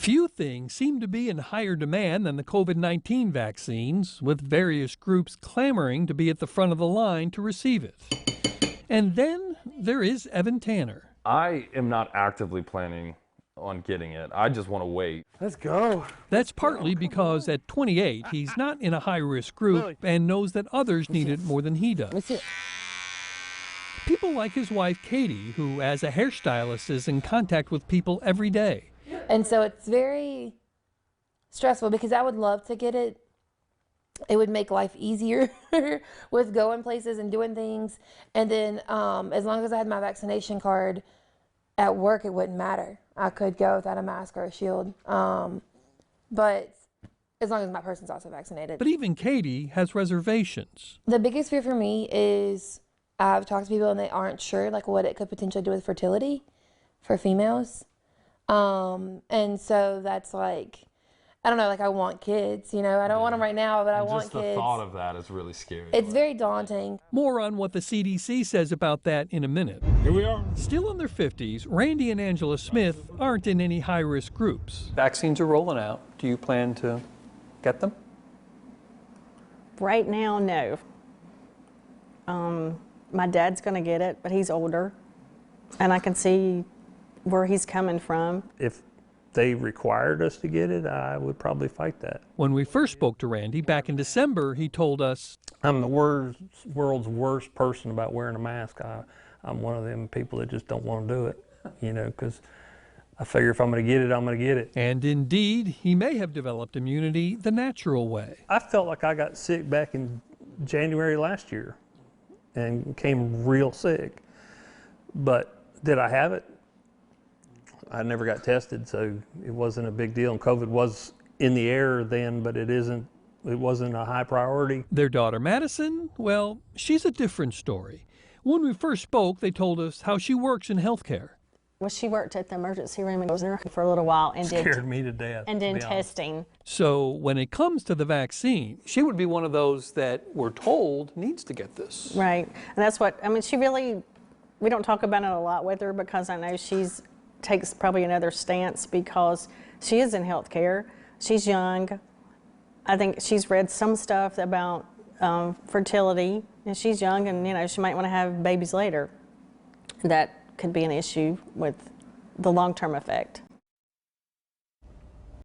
Few things seem to be in higher demand than the COVID-19 vaccines, with various groups clamoring to be at the front of the line to receive it. And then there is Evan Tanner. I am not actively planning on getting it. I just want to wait. Let's go. That's partly because at 28, he's not in a high-risk group and knows that others need it more than he does. People like his wife, Katie, who as a hairstylist is in contact with people every day. And so it's very stressful because I would love to get it. It would make life easier with going places and doing things. And then as long as I had my vaccination card at work, it wouldn't matter. I could go without a mask or a shield. But as long as my person's also vaccinated. But even Katie has reservations. The biggest fear for me is I've talked to people and they aren't sure like what it could potentially do with fertility for females. And so that's like, I don't know, like I want kids, you know, I don't want them right now, but I want kids. Just the thought of that is really scary. It's very daunting. More on what the CDC says about that in a minute. Here we are. Still in their 50s, Randy and Angela Smith aren't in any high-risk groups. Vaccines are rolling out. Do you plan to get them? Right now, no. My dad's going to get it, but he's older, and I can see where he's coming from. If they required us to get it, I would probably fight that. When we first spoke to Randy back in December, he told us, I'm the world's worst person about wearing a mask. I'm one of them people that just don't want to do it, you know, because I figure if I'm going to get it, I'm going to get it. And indeed, he may have developed immunity the natural way. I felt like I got sick back in January last year and came real sick. But did I have it? I never got tested, so it wasn't a big deal. And COVID was in the air then, but it wasn't a high priority. Their daughter Madison, well, she's a different story. When we first spoke, they told us how she works in healthcare. Well, she worked at the emergency room and was there for a little while and Scared me to death. And did testing. So when it comes to the vaccine, she would be one of those that we're told needs to get this. Right, and that's what, I mean, she really, we don't talk about it a lot with her because I know takes probably another stance because she is in healthcare. She's young. I think she's read some stuff about fertility, and she's young, and you know she might want to have babies later. That could be an issue with the long-term effect.